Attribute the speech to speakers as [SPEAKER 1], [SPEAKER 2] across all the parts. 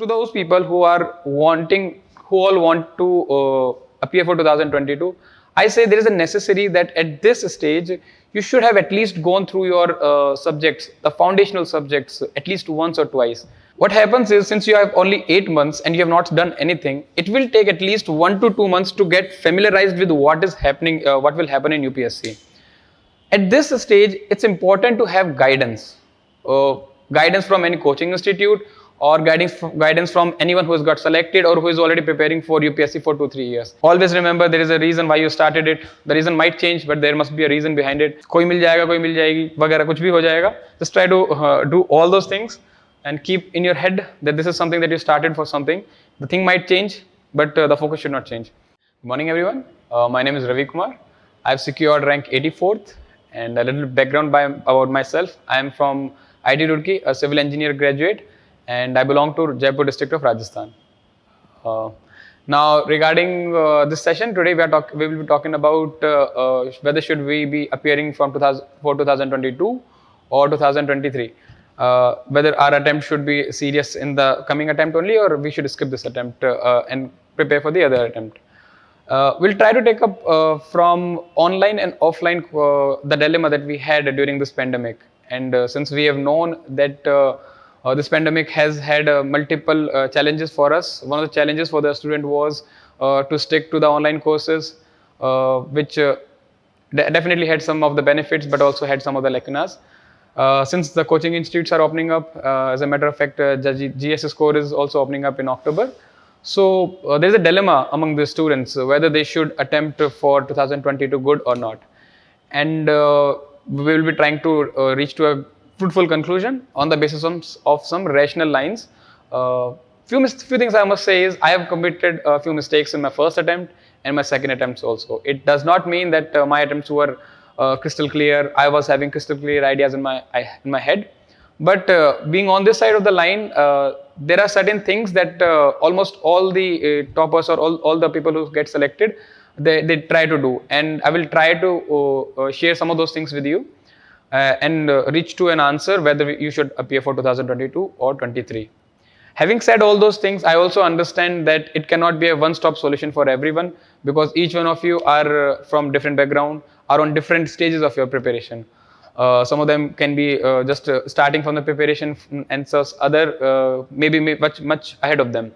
[SPEAKER 1] to those people who are who all want to appear for 2022, I say there is a necessary that at this stage you should have at least gone through your subjects, the foundational subjects, at least once or twice. What happens is, since you have only 8 months and you have not done anything, it will take at least 1 to 2 months to get familiarized with what is happening, what will happen in UPSC. At this stage, it's important to have guidance. Guidance from any coaching institute, or guidance from anyone who has got selected or who is already preparing for UPSC for 2-3 years. Always remember, there is a reason why you started it. The reason might change, but there must be a reason behind it. कोई मिल जाएगा, कोई मिल जाएगी, वगैरह कुछ भी हो जाएगा. Just try to do all those things and keep in your head that this is something that you started for something. The thing might change, but the focus should not change. Good morning, everyone. My name is Ravi Kumar. I've secured rank 84th, and a little background about myself. I am from IT Roorkee, a civil engineer graduate, and I belong to Jaipur district of Rajasthan. Now, regarding this session today, we will be talking about whether should we be appearing for 2022 or 2023. Whether our attempt should be serious in the coming attempt only, or we should skip this attempt and prepare for the other attempt. We'll try to take up from online and offline the dilemma that we had during this pandemic. And since we have known that this pandemic has had multiple challenges for us, one of the challenges for the student was to stick to the online courses, which definitely had some of the benefits, but also had some of the lacunas. Since the coaching institutes are opening up, as a matter of fact, GS score is also opening up in October. So there's a dilemma among the students whether they should attempt for 2022 good or not. And we will be trying to reach to a fruitful conclusion on the basis of some rational lines. Few things I must say is, I have committed a few mistakes in my first attempt and my second attempts also. It does not mean that my attempts were crystal clear. I was having crystal clear ideas in my head. But being on this side of the line, there are certain things that almost all the toppers or all the people who get selected, they try to do. And I will try to share some of those things with you and reach to an answer whether you should appear for 2022 or 23. Having said all those things, I also understand that it cannot be a one-stop solution for everyone, because each one of you are from different background, are on different stages of your preparation. Some of them can be just starting from the preparation, and so other maybe much ahead of them.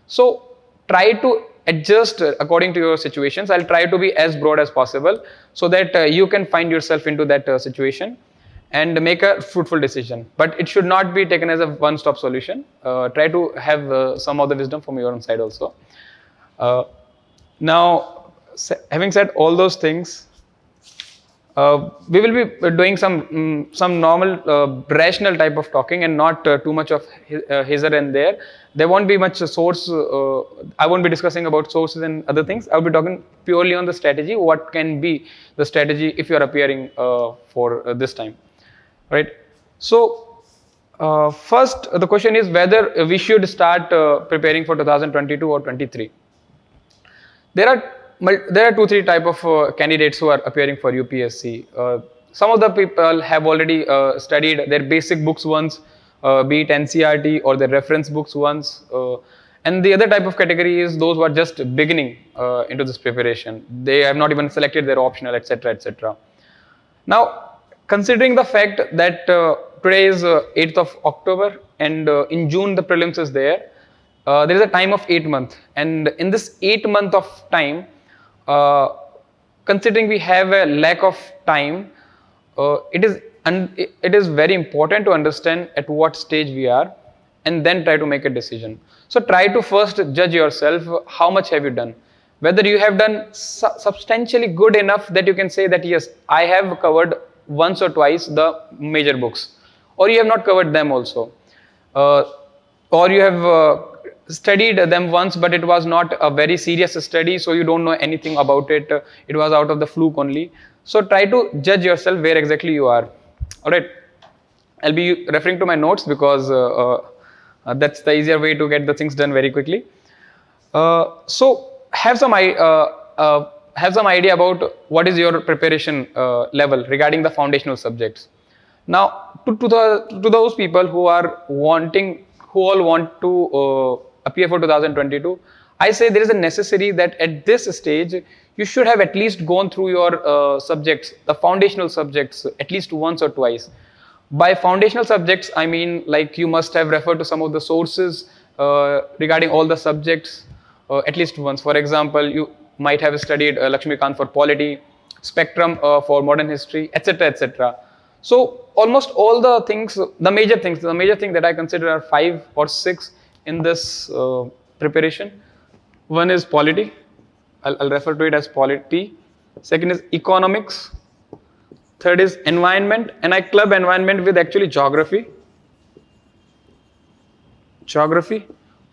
[SPEAKER 1] So try to adjust according to your situations. I'll try to be as broad as possible so that you can find yourself into that situation and make a fruitful decision. But it should not be taken as a one-stop solution. Try to have some of the wisdom from your own side also. Now, having said all those things, we will be doing some normal rational type of talking and not too much of hither and there. There won't be much source. I won't be discussing about sources and other things. I'll be talking purely on the strategy. What can be the strategy if you are appearing for this time, right? So first, the question is whether we should start preparing for 2022 or 23. There are 2-3 type of candidates who are appearing for UPSC. Some of the people have already studied their basic books once, be it NCERT or their reference books once. And the other type of category is those who are just beginning into this preparation. They have not even selected their optional, etc., etc. Now, considering the fact that today is 8th of October and in June the prelims is there, there is a time of 8 months. And in this 8 month of time, considering we have a lack of time, it is very important to understand at what stage we are and then try to make a decision. So try to first judge yourself. How much have you done? Whether you have done substantially good enough that you can say that yes, I have covered once or twice the major books, or you have not covered them also, or you have studied them once, but it was not a very serious study, so you don't know anything about it. It was out of the fluke only. So try to judge yourself where exactly you are. All right. I'll be referring to my notes because that's the easier way to get the things done very quickly. So have some idea about what is your preparation level regarding the foundational subjects. Now, to those people who who all want to appear for 2022, I say there is a necessary that at this stage, you should have at least gone through your subjects, the foundational subjects, at least once or twice. By foundational subjects, I mean like you must have referred to some of the sources regarding all the subjects at least once. For example, you might have studied Lakshmikant for polity, Spectrum for modern history, etc., etc. So almost all the things, the major thing that I consider are 5 or 6 in this preparation. One is polity. I'll refer to it as polity. Second is economics. Third is environment, and I club environment with actually geography.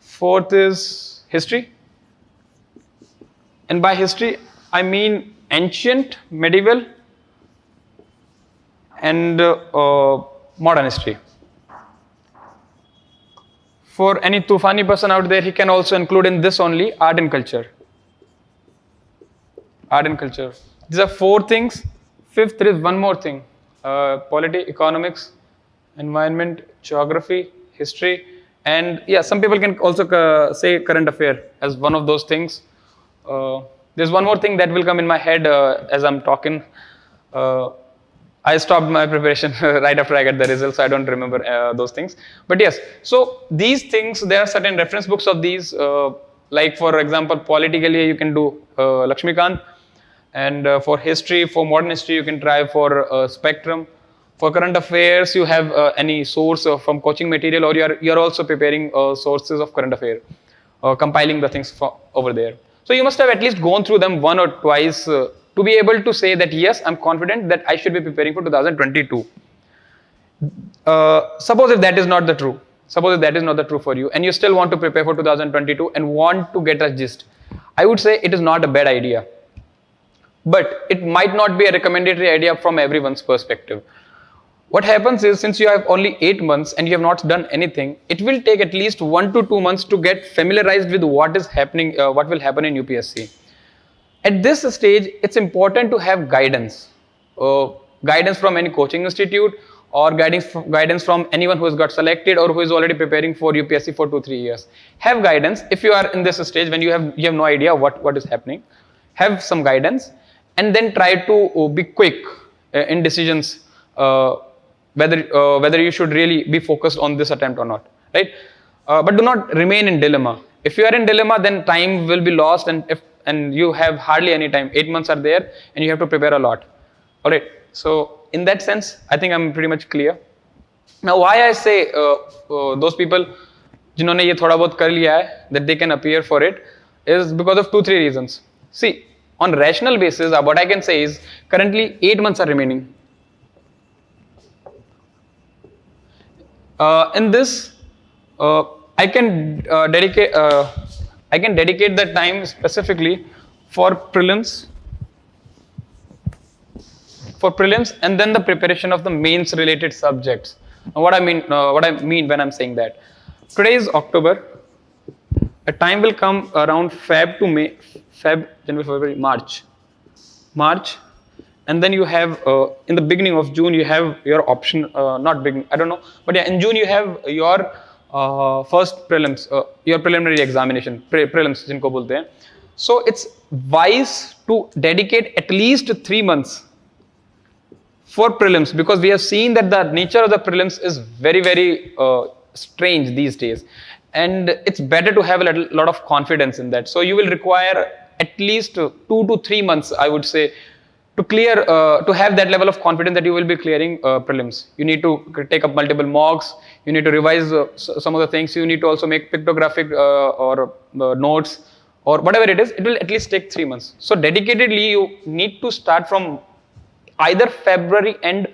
[SPEAKER 1] Fourth is history. And by history, I mean ancient, medieval, and modern history. For any Tufani person out there, he can also include in this only art and culture. These are 4 things. Fifth, there is one more thing. Polity, economics, environment, geography, history, and yeah, some people can also say current affair as one of those things. There's one more thing that will come in my head as I'm talking. I stopped my preparation right after I get the results, so I don't remember those things. But yes, so these things, there are certain reference books of these. Like for example, politically you can do Lakshmikant, and for history, for modern history, you can try for Spectrum. For current affairs, you have any source from coaching material, or you're also preparing sources of current affair, compiling the things over there. So you must have at least gone through them 1 or twice to be able to say that yes, I'm confident that I should be preparing for 2022. Suppose if that is not the true for you, and you still want to prepare for 2022 and want to get a gist, I would say it is not a bad idea. But it might not be a recommendatory idea from everyone's perspective. What happens is, since you have only 8 months and you have not done anything, it will take at least 1 to 2 months to get familiarized with what is happening, what will happen in UPSC. At this stage, it's important to have guidance. Guidance from any coaching institute, or guidance from anyone who has got selected or who is already preparing for UPSC for 2-3 years. Have guidance if you are in this stage when you have no idea what is happening. Have some guidance, and then try to be quick in decisions whether you should really be focused on this attempt or not, right? But do not remain in dilemma. If you are in dilemma, then time will be lost, and you have hardly any time. 8 months are there, and you have to prepare a lot. All right. So in that sense, I think I'm pretty much clear. Now, why I say those people जिन्होंने ये थोड़ा बहुत कर लिया है, that they can appear for it, is because of 2-3 reasons. See, on rational basis, what I can say is currently 8 months are remaining. In this, I can dedicate that time specifically for prelims, and then the preparation of the mains related subjects. Now, what I mean when I'm saying that, today is October. A time will come around Feb to May, January, February, March, and then you have in the beginning of June you have your option. Not beginning, I don't know, but yeah, in June you have your first prelims, your preliminary examination, prelims जिनको बोलते हैं. So it's wise to dedicate at least 3 months for prelims, because we have seen that the nature of the prelims is very, very strange these days, and it's better to have a lot of confidence in that. So you will require at least 2 to 3 months, I would say, to clear, to have that level of confidence that you will be clearing prelims. You need to take up multiple mocks, you need to revise some of the things, you need to also make pictographic or notes, or whatever it is. It will at least take 3 months. So dedicatedly you need to start from either February end,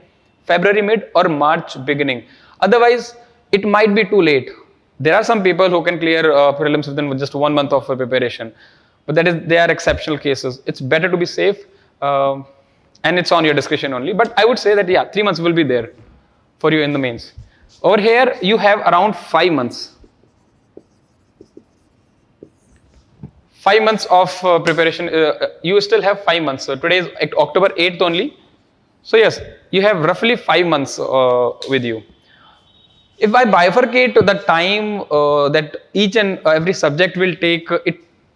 [SPEAKER 1] February mid, or March beginning. Otherwise, it might be too late. There are some people who can clear prelims within just 1 month of preparation, but they are exceptional cases. It's better to be safe, and it's on your discretion only. But I would say that yeah, 3 months will be there for you in the mains. Over here, you have around 5 months. 5 months of preparation. You still have 5 months. So today is October 8th only. So yes, you have roughly 5 months with you. If I bifurcate the time that each and every subject will take,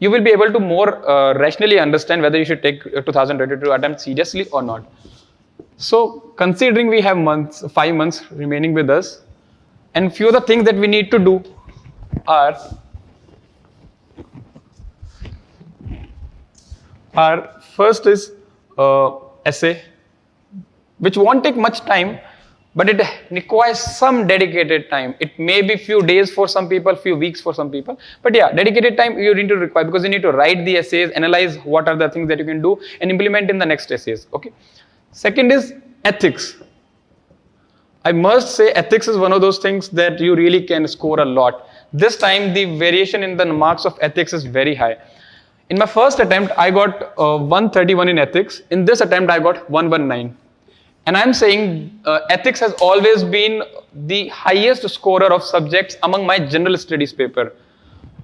[SPEAKER 1] you will be able to more rationally understand whether you should take 2022 attempt seriously or not. So considering we have 5 months remaining with us, and few of the things that we need to do are first is essay, which won't take much time, but it requires some dedicated time. It may be few days for some people, few weeks for some people, but yeah, dedicated time you need to require, because you need to write the essays, analyze what are the things that you can do, and implement in the next essays. Okay. Second is ethics. I must say ethics is one of those things that you really can score a lot. This time the variation in the marks of ethics is very high. In my first attempt, I got 131 in ethics. In this attempt, I got 119. And I'm saying ethics has always been the highest scorer of subjects among my general studies paper.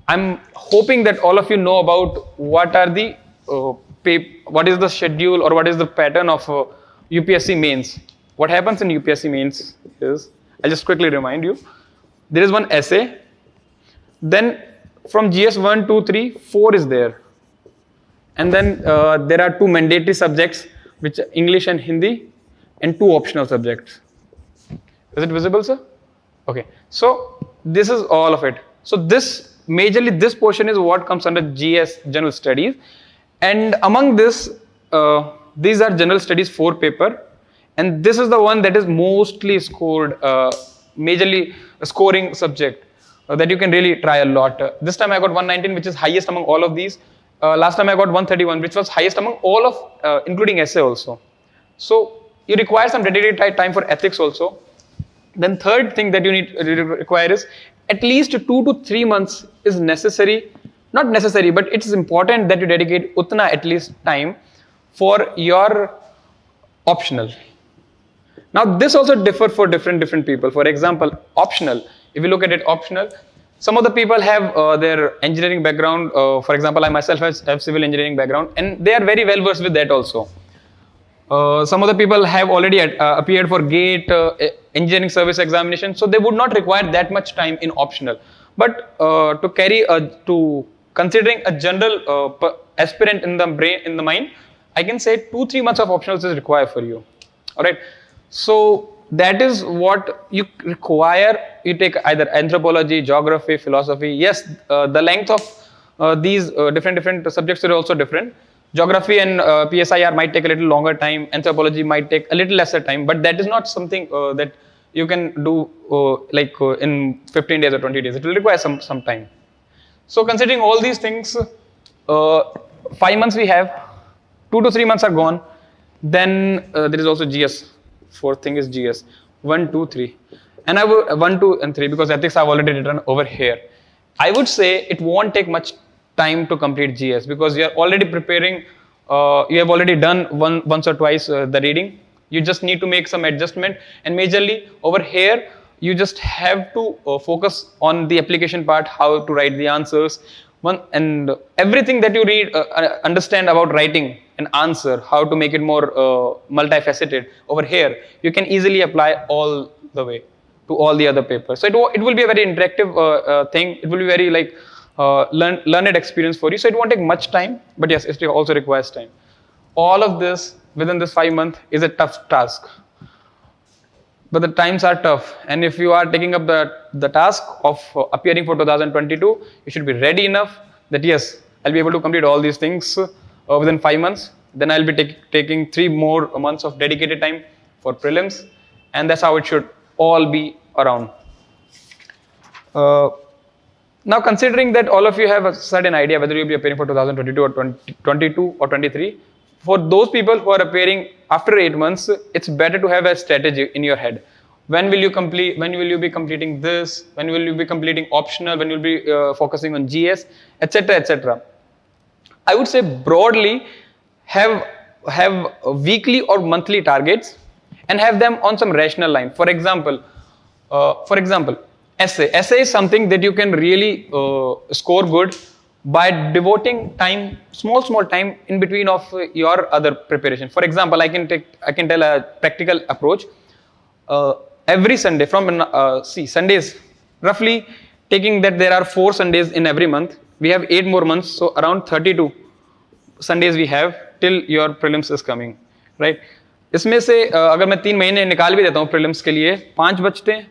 [SPEAKER 1] I'm hoping that all of you know about what is the schedule or what is the pattern of UPSC mains. What happens in UPSC mains is, I'll just quickly remind you, there is one essay, then from GS 1, 2, 3, 4 is there. And then there are 2 mandatory subjects, which are English and Hindi, and 2 optional subjects. Is it visible, sir? Okay. So this is all of it. So majorly this portion is what comes under GS, General Studies. And among this, these are General Studies 4 paper. And this is the one that is mostly scored, majorly scoring subject that you can really try a lot. This time I got 119, which is highest among all of these. Last time I got 131, which was highest among all of, including essay also. So you require some dedicated time for ethics also. Then third thing that you require is at least 2 to 3 months is necessary. Not necessary, but it's important that you dedicate utna at least time for your optional. Now this also differs for different people. For example, optional, if you look at it optional, some of the people have their engineering background. For example, I myself have civil engineering background, and they are very well versed with that also. Some of the people have already appeared for GATE, engineering service examination, so they would not require that much time in optional. But considering a general aspirant in the mind, I can say 2-3 months of optionals is required for you. All right. So that is what you require. You take either anthropology, geography, philosophy. Yes, the length of these different subjects are also different. Geography and PSIR might take a little longer time. Anthropology might take a little lesser time, but that is not something that you can do in 15 days or 20 days. It will require some time. So considering all these things, 5 months we have, 2 to 3 months are gone. Then there is also GS. Fourth thing is GS. 1, 2, 3. And I will 1, 2, and 3 because ethics I've already written over here. I would say it won't take much time to complete GS because you are already preparing. You have already done once or twice the reading. You just need to make some adjustment, and majorly over here you just have to focus on the application part, how to write the answers. And everything that you read, understand about writing an answer, how to make it more multifaceted. Over here, you can easily apply all the way to all the other papers. So it will be a very interactive thing. It will be very learned experience for you. So it won't take much time, but yes, it also requires time. All of this within this 5 months is a tough task. But the times are tough, and if you are taking up the task of appearing for 2022, you should be ready enough that yes, I'll be able to complete all these things within 5 months. Then I'll be taking 3 more months of dedicated time for prelims, and that's how it should all be around. Now, considering that all of you have a certain idea whether you'll be appearing for 2022 or 2022 or 23, for those people who are appearing after 8 months, it's better to have a strategy in your head. When will you complete? When will you be completing this? When will you be completing optional? When will you be focusing on GS, etc., etc. I would say broadly have weekly or monthly targets and have them on some rational line. For example, essay. Essay is something that you can really score good by devoting time, small time in between of your other preparation. For example, I can tell a practical approach. every Sunday from Sundays, roughly taking that there are 4 Sundays in every month, we have 8 more months, so around 32 Sundays we have till your prelims is coming, right? इसमें से अगर मैं 3 महीने निकाल भी देता हूँ prelims के लिए, 5 बचते हैं,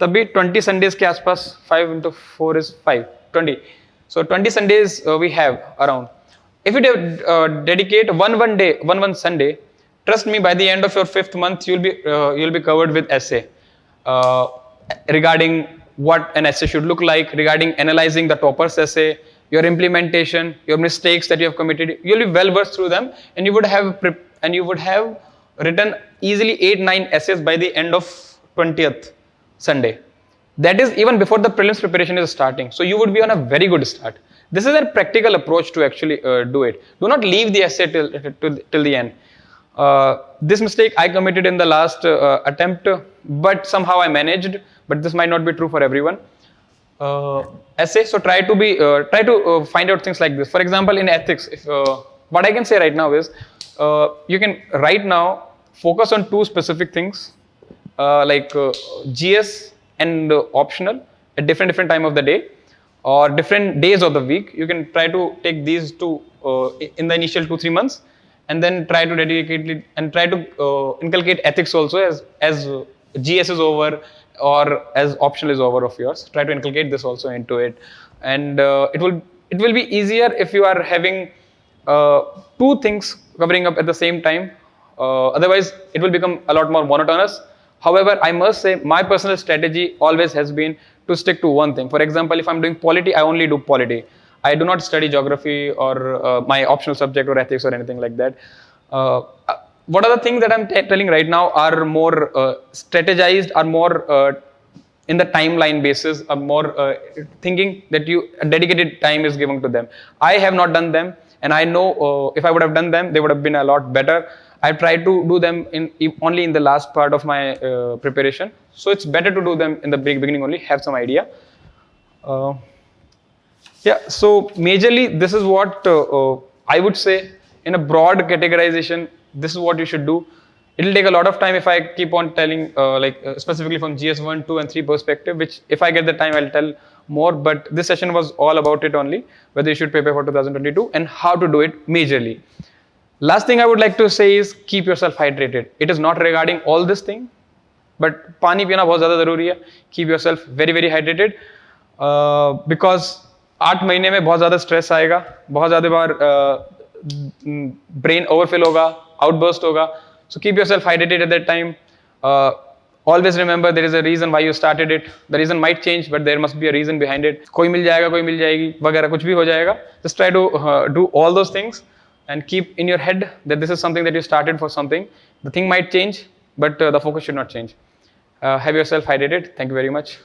[SPEAKER 1] तब भी 20 संडेज के आसपास, 5 into 4 is 5, 20. So 20 Sundays we have around. If you dedicate one Sunday, trust me, by the end of your 5th month, you'll be covered with essay regarding what an essay should look like, regarding analyzing the topper's essay, your implementation, your mistakes that you have committed. You'll be well versed through them, and you would have written easily 8-9 essays by the end of 20th Sunday. That is even before the prelims preparation is starting. So you would be on a very good start. This is a practical approach to actually do it. Do not leave the essay till the end. This mistake I committed in the last attempt, but somehow I managed. But this might not be true for everyone. Essay. So try to find out things like this. For example, in ethics, what I can say right now is you can right now focus on 2 specific things like GS and optional at different time of the day or different days of the week. You can try to take these 2 in the initial 2-3 months, and then try to dedicate it and try to inculcate ethics also as GS is over or as optional is over of yours. Try to inculcate this also into it, and it will be easier if you are having 2 things covering up at the same time. Otherwise, it will become a lot more monotonous. However, I must say my personal strategy always has been to stick to one thing. For example, if I'm doing polity, I only do polity. I do not study geography or my optional subject or ethics or anything like that. What are the things that I'm telling right now are more strategized, are more in the timeline basis, are more thinking that a dedicated time is given to them. I have not done them, and I know if I would have done them, they would have been a lot better. I tried to do them only in the last part of my preparation. So it's better to do them in the beginning only, have some idea. Yeah, so majorly this is what I would say in a broad categorization. This is what you should do. It will take a lot of time if I keep on telling specifically from GS 1, 2 and 3 perspective, which if I get the time I'll tell more, but this session was all about it only, whether you should prepare for 2022 and how to do it majorly. Last thing I would like to say is keep yourself hydrated. It is not regarding all this thing, but पानी पीना बहुत ज़्यादा ज़रूरी है. Keep yourself very hydrated because 8 महीने में बहुत ज़्यादा स्ट्रेस आएगा, बहुत ज़्यादा बार ब्रेन ओवरफिल होगा, आउटबर्स्ट होगा. So keep yourself hydrated at that time. Always remember there is a reason why you started it. The reason might change, but there must be a reason behind it. कोई मिल जाएगा, कोई मिल जाएगी, वगैरह कुछ भी हो जाएगा. Just try to do all those things and keep in your head that this is something that you started for something. The thing might change, but the focus should not change. Have yourself hydrated. Thank you very much.